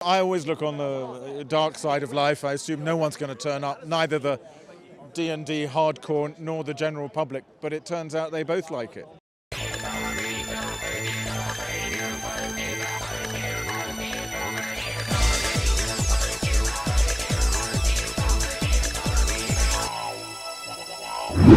I always look on the dark side of life. I assume no one's going to turn up, neither the D&D hardcore nor the general public, but it turns out they both like it.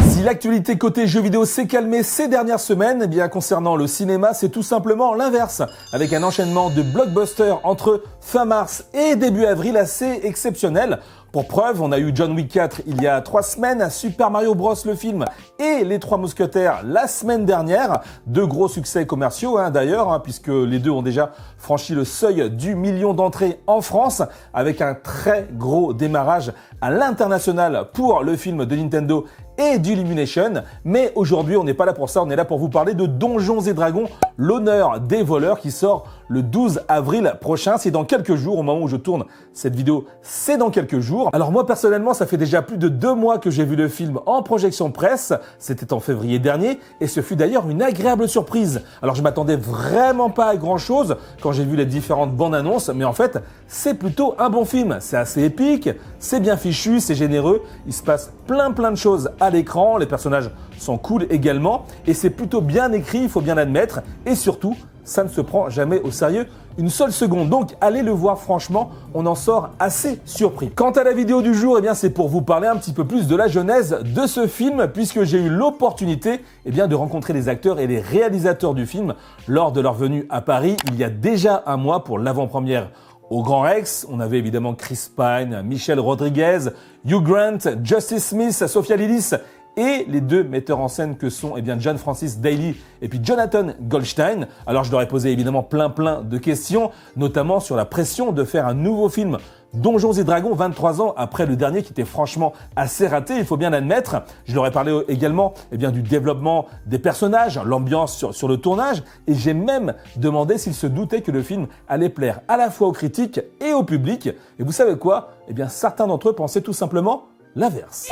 Si l'actualité côté jeux vidéo s'est calmée ces dernières semaines, eh bien concernant le cinéma, c'est tout simplement l'inverse, avec un enchaînement de blockbusters entre fin mars et début avril assez exceptionnel. Pour preuve, on a eu John Wick 4 il y a 3 semaines, Super Mario Bros le film et Les Trois Mousquetaires la semaine dernière. 2 gros succès commerciaux d'ailleurs, puisque les deux ont déjà franchi le seuil du million d'entrées en France, avec un très gros démarrage à l'international pour le film de Nintendo et d'Illumination. Mais aujourd'hui, on n'est pas là pour ça, on est là pour vous parler de Donjons et Dragons, l'honneur des voleurs, qui sort le 12 avril prochain. C'est dans quelques jours, au moment où je tourne cette vidéo, c'est dans quelques jours. Alors moi, personnellement, ça fait déjà plus de 2 mois que j'ai vu le film en projection presse. C'était en février dernier, et ce fut d'ailleurs une agréable surprise. Alors je m'attendais vraiment pas à grand chose quand j'ai vu les différentes bandes annonces, mais en fait, c'est plutôt un bon film. C'est assez épique, c'est bien fichu, c'est généreux, il se passe plein de choses à l'écran, les personnages sont cool également, et c'est plutôt bien écrit, il faut bien l'admettre, et surtout, ça ne se prend jamais au sérieux une seule seconde. Donc allez le voir, franchement, on en sort assez surpris. Quant à la vidéo du jour, eh bien c'est pour vous parler un petit peu plus de la genèse de ce film, puisque j'ai eu l'opportunité de rencontrer les acteurs et les réalisateurs du film lors de leur venue à Paris il y a déjà un mois pour l'avant-première au Grand Rex. On avait évidemment Chris Pine, Michelle Rodriguez, Hugh Grant, Justice Smith, Sophia Lillis et les 2 metteurs en scène que sont John Francis Daley et puis Jonathan Goldstein. Alors je leur ai posé évidemment plein de questions, notamment sur la pression de faire un nouveau film Donjons et Dragons 23 ans après le dernier qui était franchement assez raté, il faut bien l'admettre. Je leur ai parlé également du développement des personnages, l'ambiance sur le tournage, et j'ai même demandé s'ils se doutaient que le film allait plaire à la fois aux critiques et au public. Et vous savez quoi ? Certains d'entre eux pensaient tout simplement l'inverse.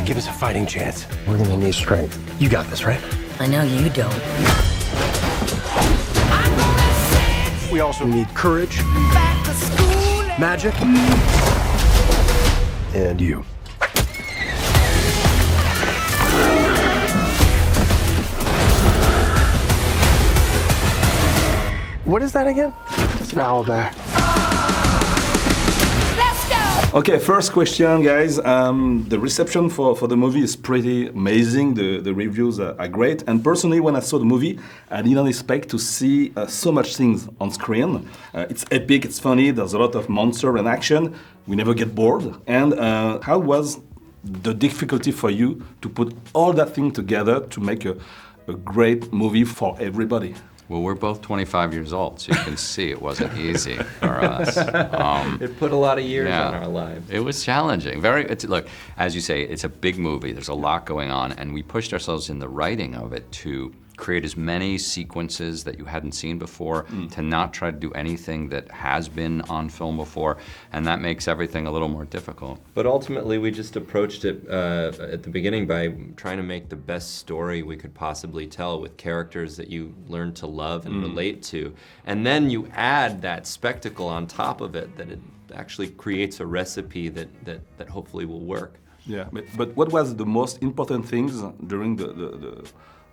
Give us a fighting chance. We're gonna need strength. You got this, right? I know you don't. We also need courage, magic, and you. What is that again? It's an owlbear. Okay, first question, guys. The reception for the movie is pretty amazing. The reviews are great. And personally, when I saw the movie, I didn't expect to see so much things on screen. It's epic, it's funny, there's a lot of monster and action. We never get bored. And how was the difficulty for you to put all that thing together to make a great movie for everybody? Well, we're both 25 years old, so you can see it wasn't easy for us. It put a lot of years on our lives. It was challenging. Look, as you say, it's a big movie. There's a lot going on, and we pushed ourselves in the writing of it to create as many sequences that you hadn't seen before, to not try to do anything that has been on film before, and that makes everything a little more difficult. But ultimately, we just approached it at the beginning by trying to make the best story we could possibly tell with characters that you learn to love and relate to. And then you add that spectacle on top of it, that it actually creates a recipe that hopefully will work. Yeah, but what was the most important things during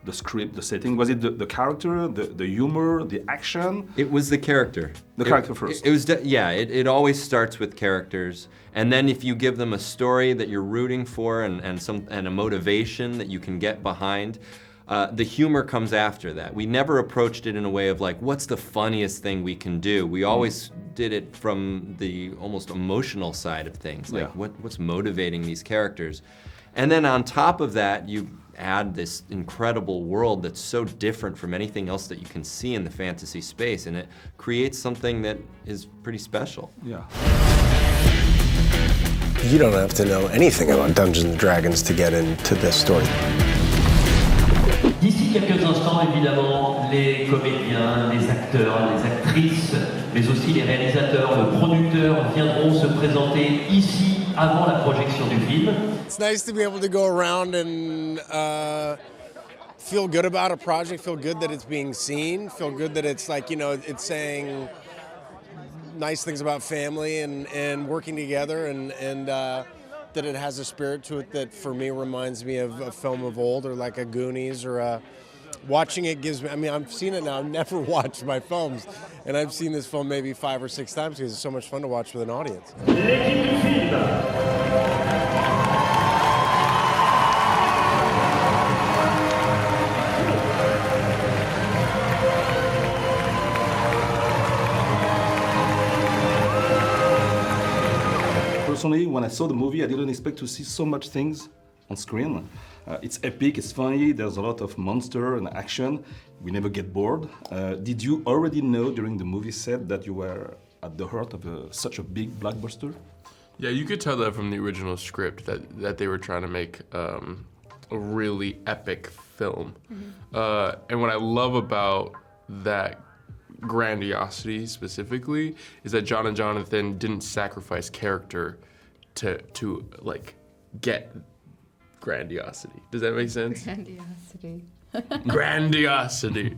the script, the setting? Was it the character, the humor, the action? It was the character. The character first. It was, it always starts with characters. And then if you give them a story that you're rooting for and a motivation that you can get behind, the humor comes after that. We never approached it in a way of like, what's the funniest thing we can do? We always did it from the almost emotional side of things, like what's motivating these characters. And then on top of that, you add this incredible world that's so different from anything else that you can see in the fantasy space, and it creates something that is pretty special. Yeah. You don't have to know anything about Donjons Dragons to get into this story. D'ici quelques instants, évidemment, les comédiens, les acteurs, les actrices, mais aussi les réalisateurs, le producteur viendront se présenter ici avant la projection du film. It's nice to be able to go around and feel good about a project, feel good that it's being seen, feel good that it's like, it's saying nice things about family and working together, and that it has a spirit to it that for me reminds me of a film of old, or like a Goonies, or watching it gives me, I mean, I've seen it now, I've never watched my films, and I've seen this film maybe 5 or 6 times because it's so much fun to watch with an audience. L'équipe du film. Personally, when I saw the movie, I didn't expect to see so much things on screen. It's epic, it's funny, there's a lot of monster and action. We never get bored. Did you already know during the movie set that you were at the heart of such a big blockbuster? Yeah, you could tell that from the original script that they were trying to make a really epic film. And what I love about that grandiosity specifically is that John and Jonathan didn't sacrifice character to like get grandiosity. Does that make sense? Grandiosity. Grandiosity.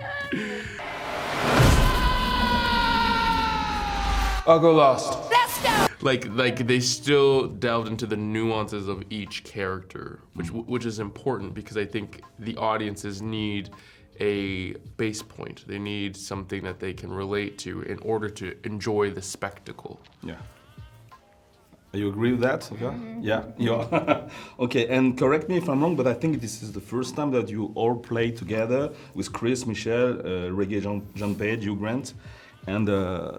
I'll go Lost. Let's go. Like they still delved into the nuances of each character, which is important because I think the audiences need a base point. They need something that they can relate to in order to enjoy the spectacle. Yeah. You agree with that? Okay. Yeah. Yeah. Okay, and correct me if I'm wrong, but I think this is the first time that you all play together with Chris, Michel, Reggae John Page, Hugh Grant. And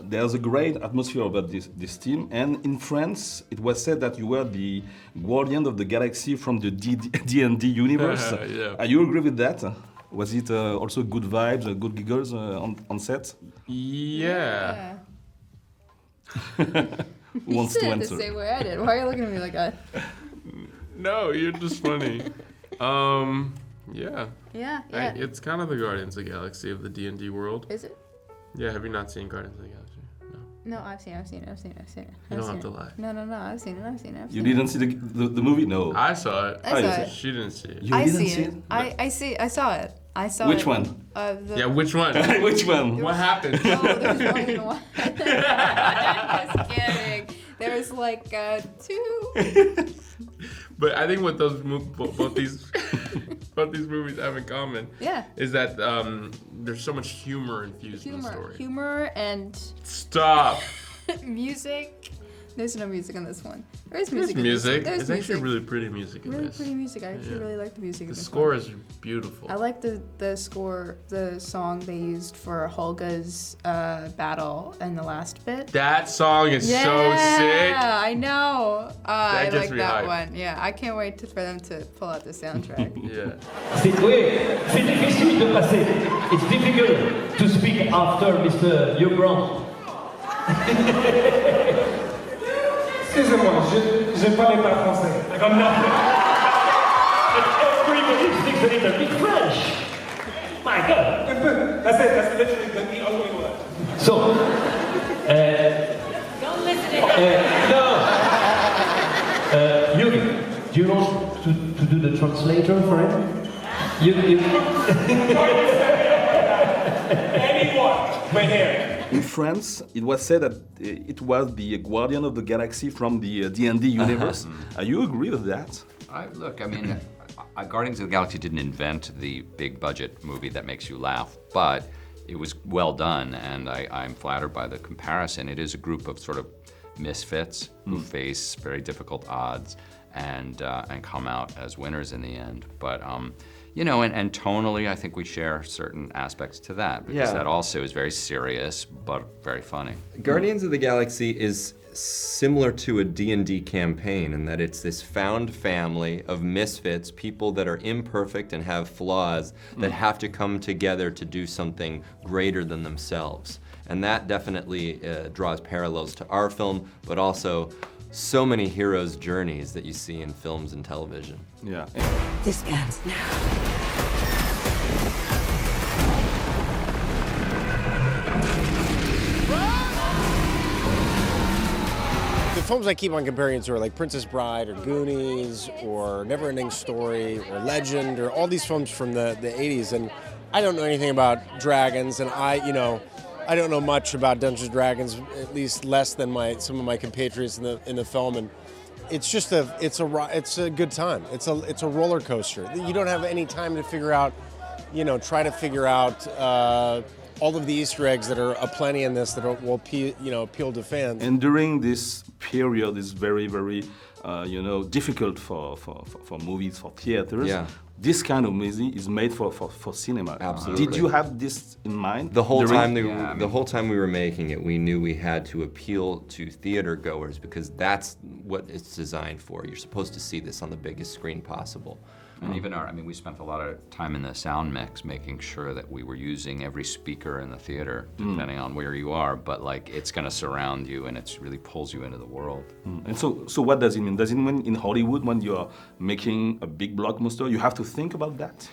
there's a great atmosphere about this team. And in France, it was said that you were the guardian of the galaxy from the D&D universe. Yeah. You agree with that? Was it also good vibes, good giggles on set? Yeah. Who wants to You answer? said it the same way I did. Why are you looking at me like that? No, you're just funny. Yeah. Yeah. It's kind of the Guardians of the Galaxy of the D&D world. Is it? Yeah, have you not seen Guardians of the Galaxy? No. No, I've seen it. You don't have to lie. No, I've seen it. You didn't see the movie? No. I saw it. I saw it. She didn't see it. You I didn't see it. I saw it. I saw Which it. one? Yeah, which one? Which one? What happened? Oh, there's more than one. Just kidding. There was like 2. But I think what both these movies have in common is that there's so much humor infused in the story. Humor and Stop. music. There's no music in this one. There is music. There's music. There's It's music. actually really pretty music in Really this. pretty music. I actually really like the music. The in this score one. is beautiful. I like the score, the song they used for Holga's battle in the last bit. That song is so sick. Yeah, I know. I gets like me that hyped. one. Yeah, I can't wait for them to pull out the soundtrack. Yeah. C'est difficile de passer. It's difficult to speak after Mr. Hugh Grant. Excusez-moi, je parlais pas français. Comme là. Everybody speaks a little bit French. My God. That's literally the only word. So, Don't listen no. Hugh, do you want to do the translator for him? Anyone, we're here. In France, it was said that it was the guardian of the galaxy from the D&D universe. You agree with that? Look, I mean, Guardians of the Galaxy didn't invent the big budget movie that makes you laugh, but it was well done, and I'm flattered by the comparison. It is a group of sort of misfits who face very difficult odds and come out as winners in the end. But you know, and tonally, I think we share certain aspects to that, because that also is very serious, but very funny. Guardians of the Galaxy is similar to a D&D campaign in that it's this found family of misfits, people that are imperfect and have flaws that have to come together to do something greater than themselves. And that definitely draws parallels to our film, but also so many heroes' journeys that you see in films and television. Yeah. This ends now. The films I keep on comparing to are like Princess Bride or Goonies or Neverending Story or Legend or all these films from the 80s. And I don't know anything about dragons, and I don't know much about Dungeons Dragons, at least less than some of my compatriots in the film, and it's just it's a good time. It's a roller coaster. You don't have any time to figure out, try to figure out all of the Easter eggs that are aplenty in this that will appeal to fans. And during this period is very, very difficult for movies, for theaters. Yeah. This kind of movie is made for cinema. Absolutely. Did you have this in mind? The whole time we were making it, we knew we had to appeal to theater goers because that's what it's designed for. You're supposed to see this on the biggest screen possible. And even we spent a lot of time in the sound mix making sure that we were using every speaker in the theater, depending on where you are, but it's gonna surround you and it really pulls you into the world. And so what does it mean? Does it mean in Hollywood when you're making a big blockbuster, you have to think about that?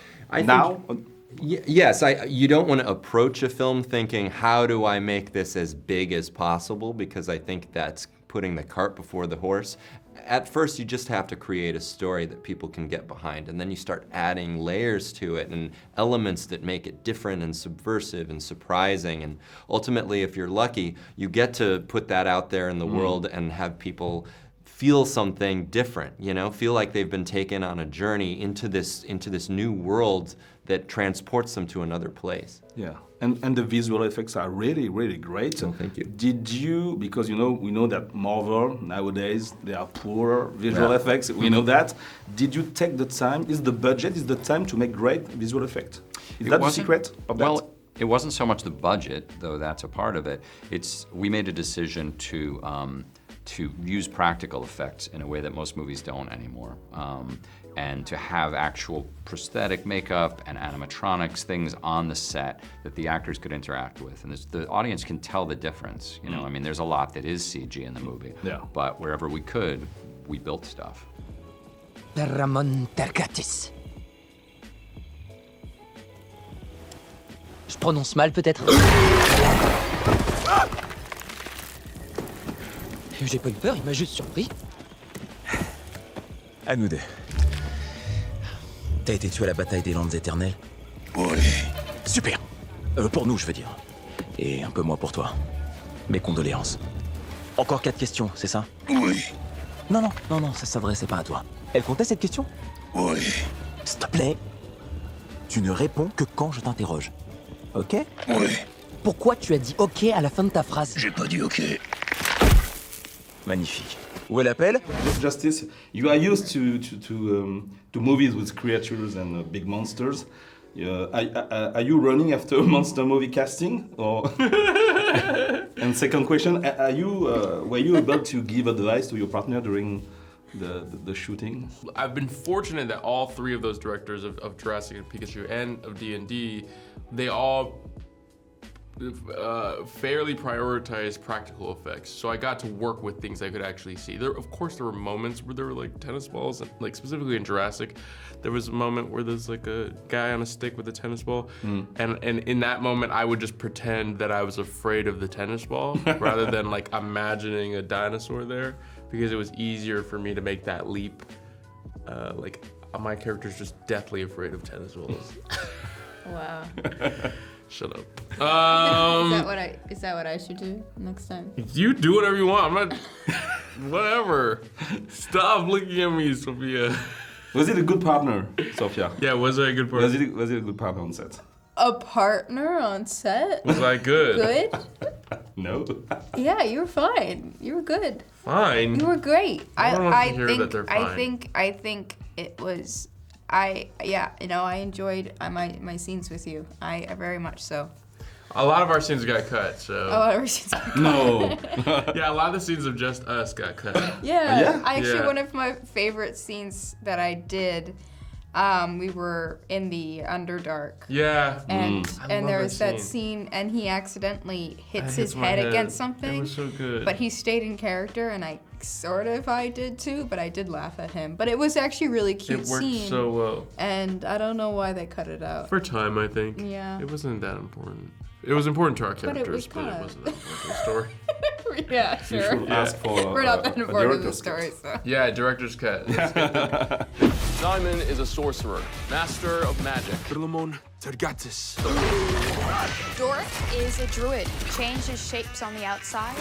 Yes, you don't want to approach a film thinking, how do I make this as big as possible? Because I think that's putting the cart before the horse. At first, you just have to create a story that people can get behind, and then you start adding layers to it and elements that make it different and subversive and surprising. And ultimately, if you're lucky, you get to put that out there in the world and have people feel something different, feel like they've been taken on a journey into this new world that transports them to another place. Yeah, and the visual effects are really, really great. Oh, thank you. Did you, because we know that Marvel nowadays, they are poor visual effects, we know that. Did you take the time, is the time to make great visual effects? Is that the secret of that? Well, it wasn't so much the budget, though that's a part of it. We made a decision to use practical effects in a way that most movies don't anymore. And to have actual prosthetic makeup and animatronics, things on the set that the actors could interact with. And the audience can tell the difference. There's a lot that is CG in the movie. Yeah. But wherever we could, we built stuff. Ramon Tergatis. Je prononce mal peut-être. J'ai pas eu peur, il m'a juste surpris. À nous deux. T'as été tué à la bataille des Landes éternelles? Oui. Super. Pour nous, je veux dire. Et un peu moins pour toi. Mes condoléances. Encore 4 questions, c'est ça? Oui. Non, ça s'adressait pas à toi. Elle comptait cette question? Oui. S'il te plaît. Tu ne réponds que quand je t'interroge. Ok? Oui. Pourquoi tu as dit OK à la fin de ta phrase? J'ai pas dit OK. Magnifique. Où est l'appel? Justice, you are used to movies with creatures and big monsters. Are you running after monster movie casting? Or and second question, were you able to give advice to your partner during the shooting? I've been fortunate that all three of those directors of Jurassic and Pikachu and of D&D, they all fairly prioritized practical effects. So I got to work with things I could actually see. Of course, there were moments where there were tennis balls, specifically in Jurassic, there was a moment where there's a guy on a stick with a tennis ball. And in that moment, I would just pretend that I was afraid of the tennis ball rather than imagining a dinosaur there, because it was easier for me to make that leap. My character's just deathly afraid of tennis balls. Wow. Shut up. Is that what I should do next time? You do whatever you want. I'm not. Whatever. Stop looking at me, Sophia. Was it a good partner, Sophia? Yeah, was I a good partner? Was it a good partner on set? A partner on set? Was I good? Good? No. Yeah, you were fine. You were good. Fine. You were great. I don't want to hear that they're fine. I think it was. I enjoyed my scenes with you. I very much so. A lot of our scenes got cut, so. A lot of our scenes got cut. No. Yeah, a lot of the scenes of just us got cut. Yeah. Actually, one of my favorite scenes that I did, we were in the Underdark. Yeah. And there was that scene, and he accidentally hits his head against something. It was so good. But he stayed in character, and I did too, but I did laugh at him. But it was actually a really cute scene. It worked so well. And I don't know why they cut it out. For time, I think. Yeah. It wasn't that important. It was important to our characters, but it wasn't that important to the story. Yeah, sure. You should ask for We're not that important in the director's story, cut. so. Yeah, director's cut. Simon is a sorcerer, master of magic. Ramon Tergatis. Dork is a druid. Changes shapes on the outside.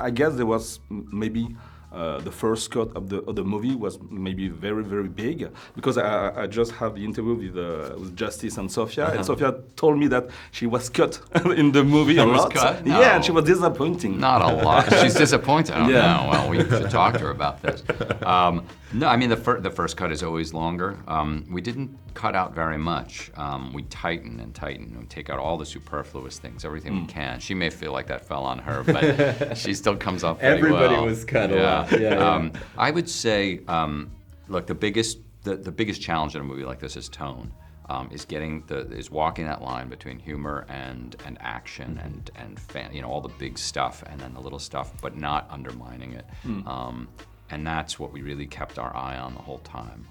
I guess there was maybe the first cut of the movie was maybe very, very big, because I just had the interview with Justice and Sophia, and Sophia told me that she was cut in the movie a lot. Cut? No. Yeah, and she was disappointing. Not a lot. She's disappointed. Oh, Yeah. no. Well, we should talk to her about this. No, I mean, the first cut is always longer. We didn't cut out very much. We tighten and tighten and take out all the superfluous things, everything we can. She may feel like that fell on her, but she still comes up very well. Everybody was cut a lot. Yeah. I would say, look, the biggest challenge in a movie like this is tone. Is walking that line between humor and action and all the big stuff and then the little stuff, but not undermining it. And that's what we really kept our eye on the whole time.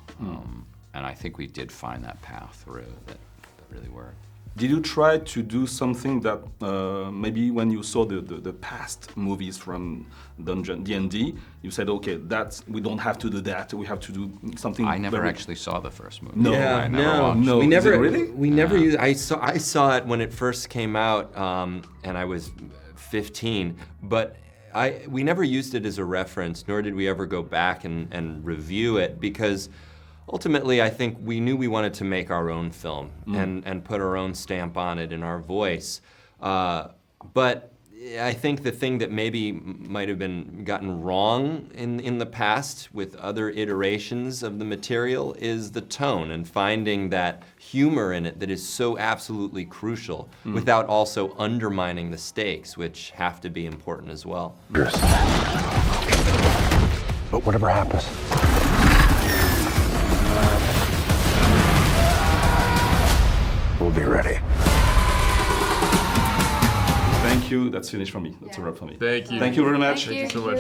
And I think we did find that path through that really worked. Did you try to do something that maybe when you saw the past movies from D&D, you said, okay, we don't have to do that. We have to do something. I never actually saw the first movie. No, yeah, I never watched. no. We never really. We never used. I saw it when it first came out, and I was 15. But we never used it as a reference, nor did we ever go back and review it, because ultimately, I think we knew we wanted to make our own film and put our own stamp on it in our voice. But I think the thing that maybe might have been gotten wrong in the past with other iterations of the material is the tone and finding that humor in it that is so absolutely crucial without also undermining the stakes, which have to be important as well. But whatever happens, we'll be ready. Thank you. That's finished for me. That's a wrap for me. Thank you. Thank you very much. Thank you so much.